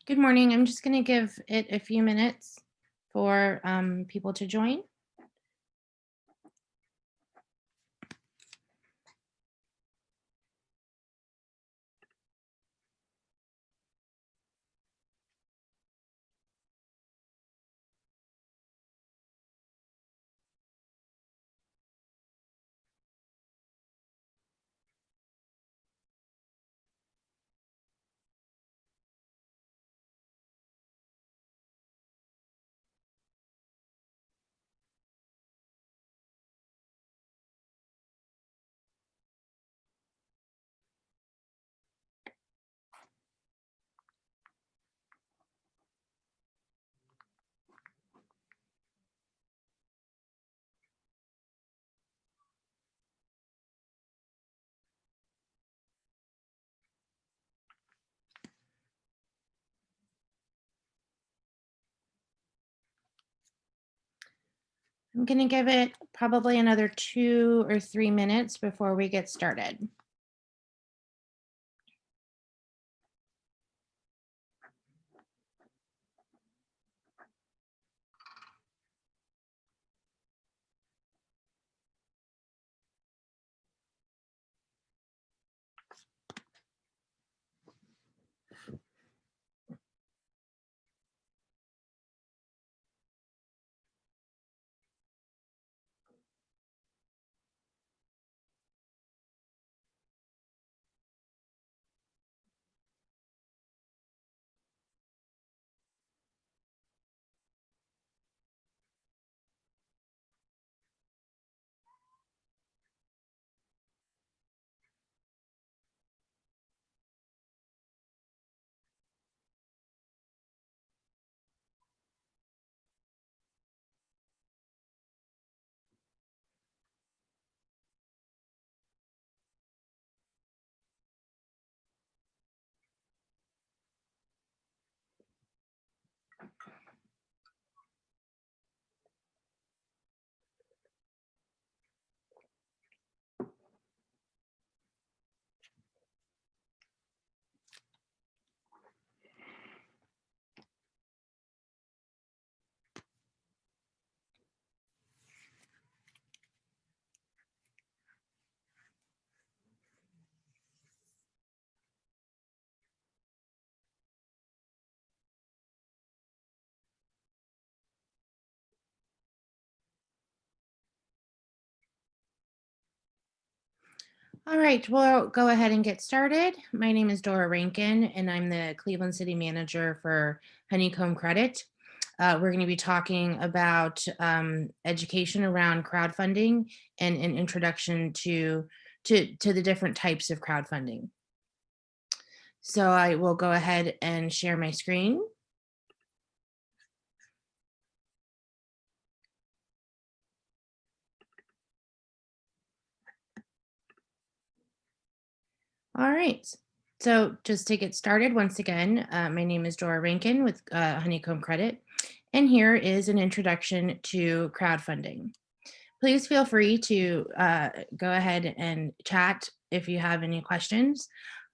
Good morning. I'm just going to give it a few minutes for people to join. I'm going to give it probably another 2 or 3 minutes before we get started. All right, we'll go ahead and get started. My name is Dora Rankin, and I'm the Cleveland City Manager for Honeycomb Credit. We're going to be talking about education around crowdfunding and an introduction to the different types of crowdfunding. So I will go ahead and share my screen. All right. So just to get started, once again, my name is Dora Rankin with Honeycomb Credit, and here is an introduction to crowdfunding. Please feel free to go ahead and chat if you have any questions,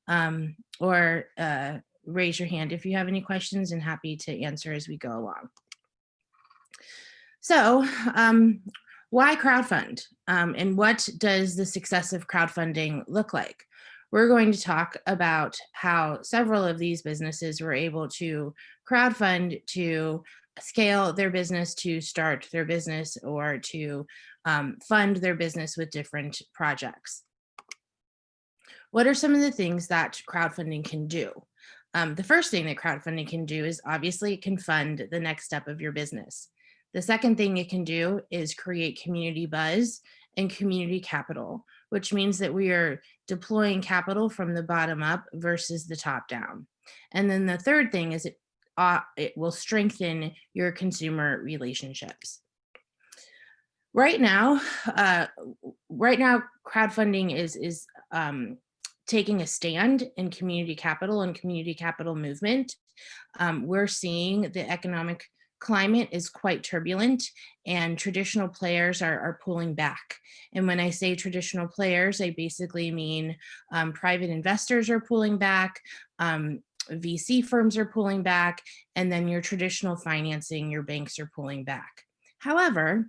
or raise your hand if you have any questions, and happy to answer as we go along. So, why crowdfund? And what does the success of crowdfunding look like? We're going to talk about how several of these businesses were able to crowdfund to scale their business, to start their business, or to fund their business with different projects. What are some of the things that crowdfunding can do? The first thing that crowdfunding can do is obviously it can fund the next step of your business. The second thing it can do is create community buzz and community capital, which means that we are deploying capital from the bottom up versus the top down. And then the third thing is it will strengthen your consumer relationships. Right now, uh, right now, crowdfunding is taking a stand in community capital and community capital movement. We're seeing the economic climate is quite turbulent, and traditional players are pulling back. And when I say traditional players, I basically mean private investors are pulling back. VC firms are pulling back, and then your traditional financing, your banks are pulling back. However,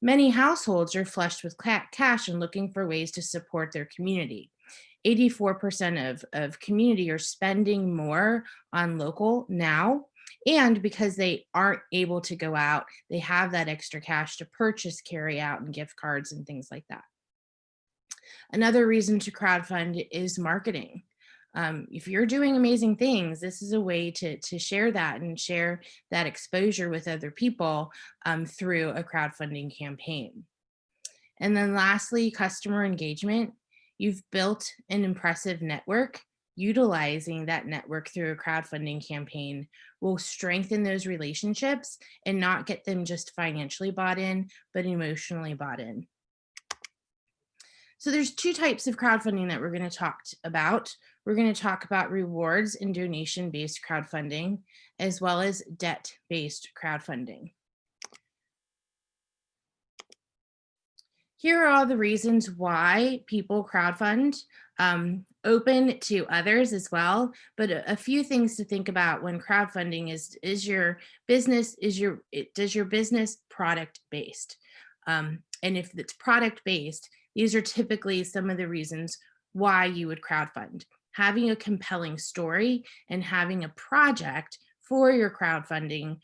many households are flushed with cash and looking for ways to support their community. 84% of community are spending more on local now. And because they aren't able to go out, they have that extra cash to purchase carry out and gift cards and things like that. Another reason to crowdfund is marketing. If you're doing amazing things, this is a way to share that and share that exposure with other people through a crowdfunding campaign. And then lastly, customer engagement. You've built an impressive network. Utilizing that network through a crowdfunding campaign will strengthen those relationships and not get them just financially bought in, but emotionally bought in. So there's two types of crowdfunding that we're going to talk about. We're going to talk about rewards and donation-based crowdfunding, as well as debt-based crowdfunding. Here are all the reasons why people crowdfund, open to others as well. But a few things to think about when crowdfunding is your business, does your business product based? And if it's product based, these are typically some of the reasons why you would crowdfund. Having a compelling story and having a project for your crowdfunding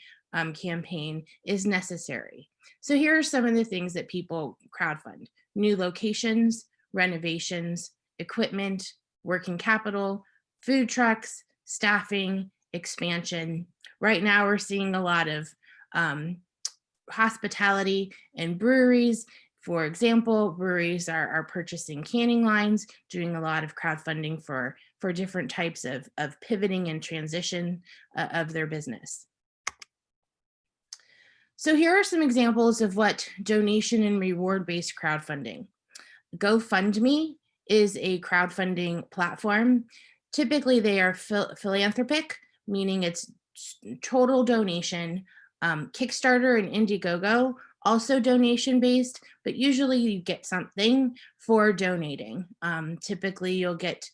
campaign is necessary. So here are some of the things that people crowdfund: new locations, renovations, equipment, working capital, food trucks, staffing, expansion. Right now we're seeing a lot of hospitality and breweries. For example, breweries are purchasing canning lines, doing a lot of crowdfunding for different types of pivoting and transition of their business. So here are some examples of what donation and reward-based crowdfunding. GoFundMe is a crowdfunding platform. Typically, they are philanthropic, meaning it's total donation. Kickstarter and Indiegogo, also donation-based, but usually you get something for donating. Typically, you'll get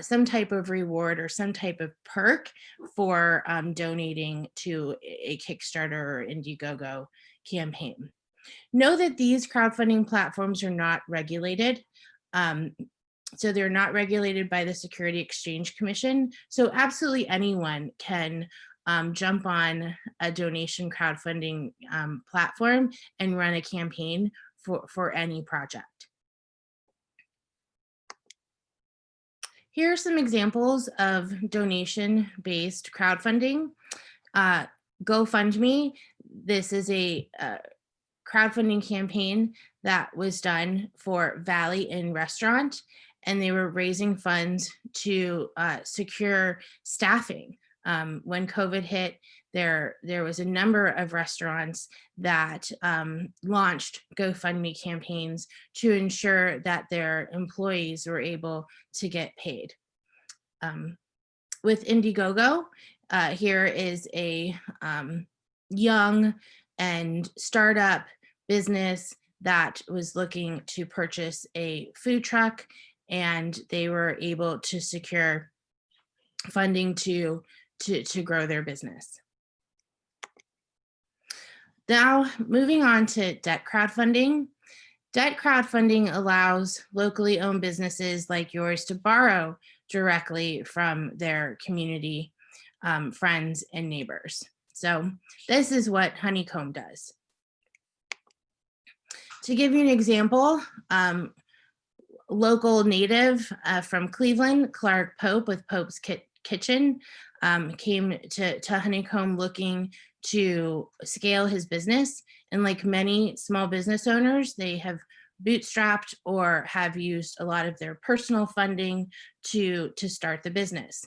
some type of reward or some type of perk for donating to a Kickstarter or Indiegogo campaign. Know that these crowdfunding platforms are not regulated. So they're not regulated by the Security Exchange Commission. So absolutely anyone can jump on a donation crowdfunding platform and run a campaign for any project. Here are some examples of donation-based crowdfunding. GoFundMe, this is a crowdfunding campaign that was done for Valley Inn Restaurant, and they were raising funds to secure staffing. When COVID hit, there was a number of restaurants that launched GoFundMe campaigns to ensure that their employees were able to get paid. With Indiegogo, here is a young and startup business that was looking to purchase a food truck, and they were able to secure funding to grow their business. Now, moving on to debt crowdfunding. Debt crowdfunding allows locally owned businesses like yours to borrow directly from their community, friends, and neighbors. So this is what Honeycomb does. To give you an example, local native from Cleveland, Clark Pope with Pope's Kitchen, came to Honeycomb looking to scale his business. And like many small business owners, they have bootstrapped or have used a lot of their personal funding to start the business.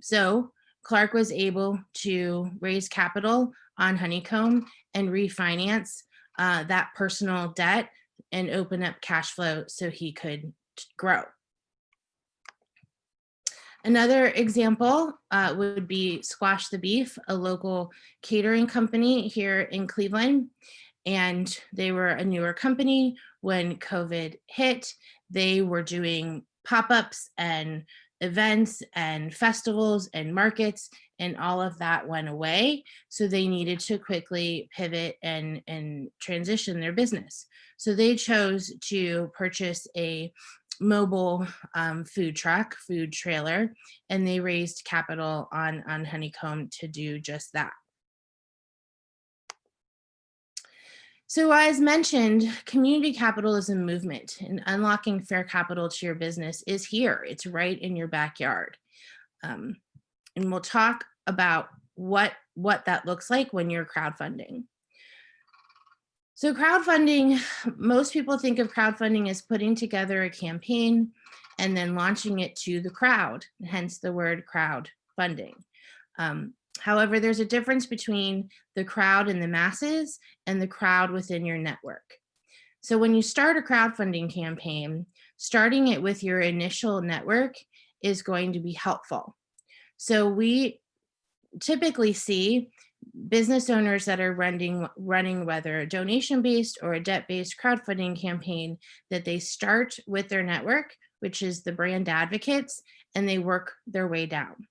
So Clark was able to raise capital on Honeycomb and refinance that personal debt and open up cash flow so he could grow. Another example would be Squash the Beef, a local catering company here in Cleveland. And they were a newer company when COVID hit. They were doing pop-ups and events and festivals and markets, and all of that went away. So they needed to quickly pivot and transition their business. So they chose to purchase a mobile food truck, food trailer, and they raised capital on Honeycomb to do just that. So, as mentioned, community capitalism movement and unlocking fair capital to your business is here. It's right in your backyard. Um, and we'll talk about what that looks like when you're crowdfunding. So, crowdfunding, most people think of crowdfunding as putting together a campaign and then launching it to the crowd, hence the word crowdfunding. However, there's a difference between the crowd and the masses and the crowd within your network. So when you start a crowdfunding campaign, starting it with your initial network is going to be helpful. So we typically see business owners that are running whether a donation-based or a debt-based crowdfunding campaign, that they start with their network, which is the brand advocates, and they work their way down.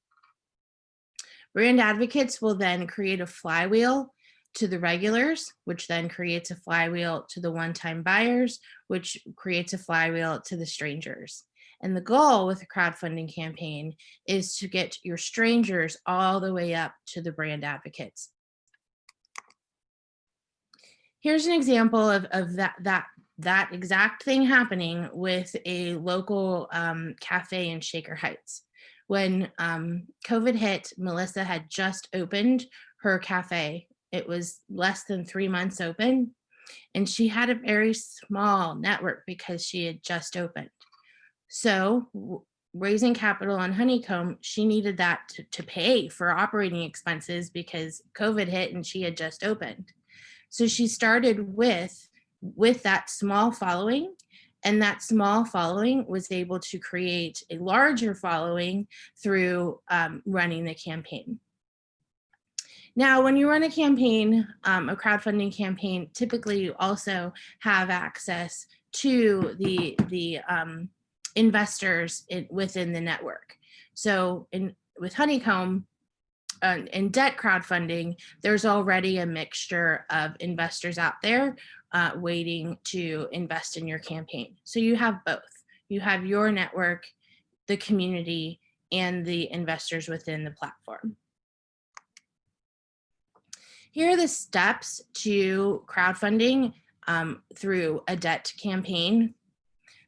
Brand advocates will then create a flywheel to the regulars, which then creates a flywheel to the one-time buyers, which creates a flywheel to the strangers. And the goal with a crowdfunding campaign is to get your strangers all the way up to the brand advocates. Here's an example of that exact thing happening with a local cafe in Shaker Heights. When COVID hit, Melissa had just opened her cafe. It was less than 3 months open, and she had a very small network because she had just opened. So raising capital on Honeycomb, she needed that to pay for operating expenses because COVID hit and she had just opened. So she started with that small following, and that small following was able to create a larger following through running the campaign. Now, when you run a campaign, a crowdfunding campaign, typically you also have access to the investors within the network. So with Honeycomb, in debt crowdfunding, there's already a mixture of investors out there waiting to invest in your campaign. So you have both. You have your network, the community, and the investors within the platform. Here are the steps to crowdfunding through a debt campaign.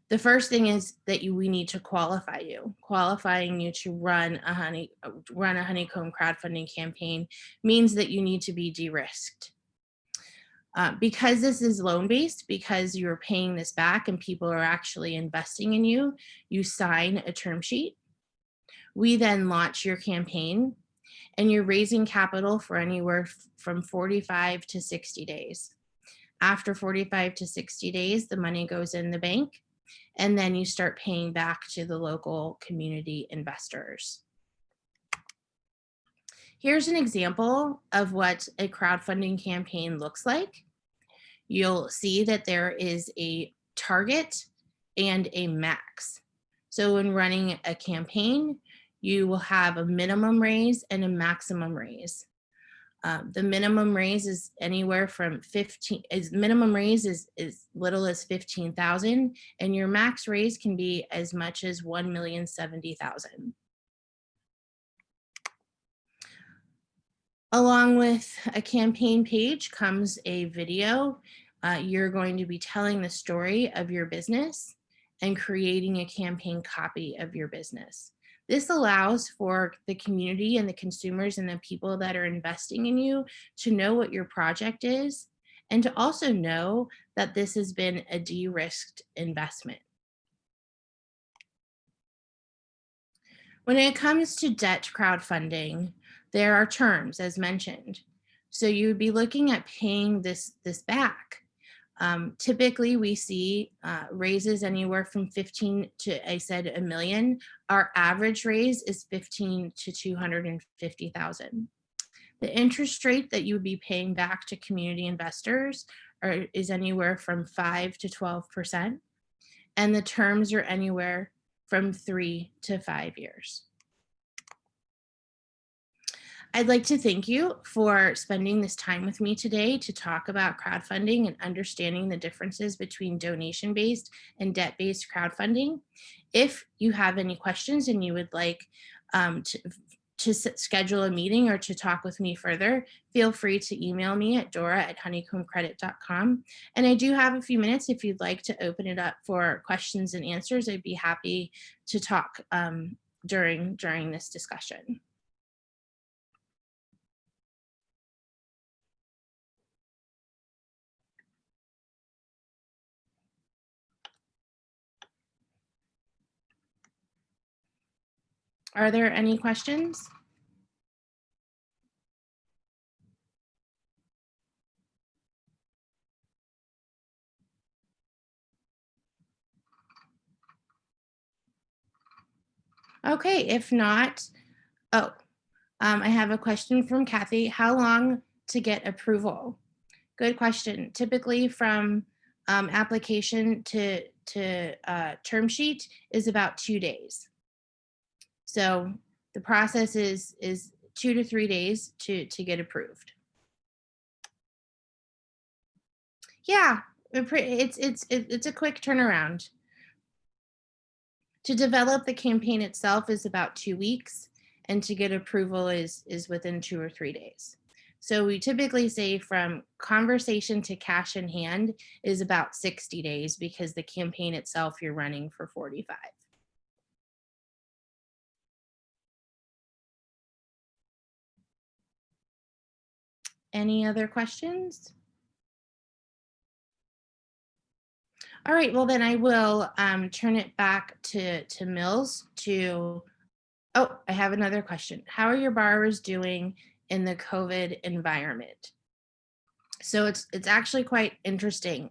The first thing is that we need to qualify you. Qualifying you to run a Honeycomb crowdfunding campaign means that you need to be de-risked. Because this is loan-based, because you're paying this back and people are actually investing in you, you sign a term sheet. We then launch your campaign, and you're raising capital for anywhere from 45 to 60 days. After 45 to 60 days, the money goes in the bank, and then you start paying back to the local community investors. Here's an example of what a crowdfunding campaign looks like. You'll see that there is a target and a max. So when running a campaign, you will have a minimum raise and a maximum raise. The minimum raise is anywhere from minimum raise is as little as 15,000, and your max raise can be as much as 1,070,000. Along with a campaign page comes a video. You're going to be telling the story of your business and creating a campaign copy of your business. This allows for the community and the consumers and the people that are investing in you to know what your project is, and to also know that this has been a de-risked investment. When it comes to debt crowdfunding, there are terms, as mentioned. So you would be looking at paying this back. Typically, we see raises anywhere from 15 to, I said, $1 million. Our average raise is 15 to 250,000. The interest rate that you would be paying back to community investors is anywhere from 5 to 12%, and the terms are anywhere from 3 to 5 years. I'd like to thank you for spending this time with me today to talk about crowdfunding and understanding the differences between donation based and debt based crowdfunding. If you have any questions and you would like um, to, schedule a meeting or to talk with me further, feel free to email me at dora@honeycombcredit.com. And I do have a few minutes if you'd like to open it up for questions and answers. I'd be happy to talk during this discussion. Are there any questions? Okay, if not, oh, I have a question from Kathy. How long to get approval? Good question. Typically from application to term sheet is about 2 days. So the process is 2 to 3 days to get approved. Yeah, it's a quick turnaround. To develop the campaign itself is about 2 weeks, and to get approval is within 2 or 3 days. So we typically say from conversation to cash in hand is about 60 days because the campaign itself you're running for 45. Any other questions? All right, well then I will turn it back to Mills to, oh, I have another question. How are your borrowers doing in the COVID environment? So it's actually quite interesting.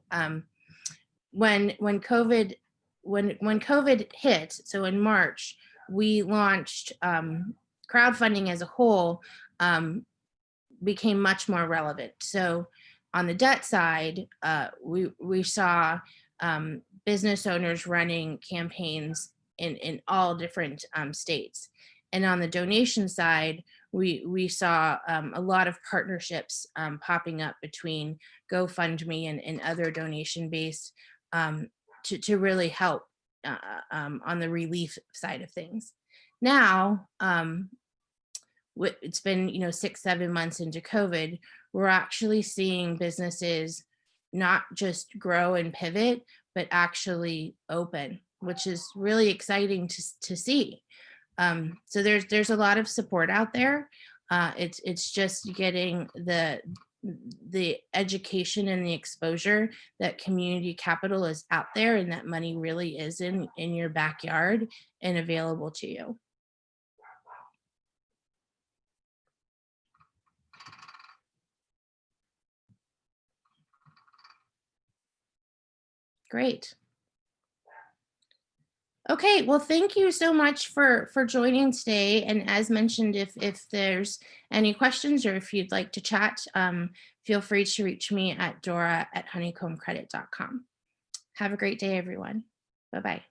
When COVID hit, so in March, we launched crowdfunding as a whole became much more relevant. So on the debt side, we saw business owners running campaigns in all different states. And on the donation side, we saw a lot of partnerships popping up between GoFundMe and other donation-based to really help on the relief side of things. Now, it's been 6-7 months into COVID, we're actually seeing businesses not just grow and pivot, but actually open, which is really exciting to see. So there's a lot of support out there. It's just getting the education and the exposure that community capital is out there and that money really is in your backyard and available to you. Great. Okay, well, thank you so much for joining today. And as mentioned, if there's any questions or if you'd like to chat, feel free to reach me at dora@honeycombcredit.com. Have a great day, everyone. Bye-bye.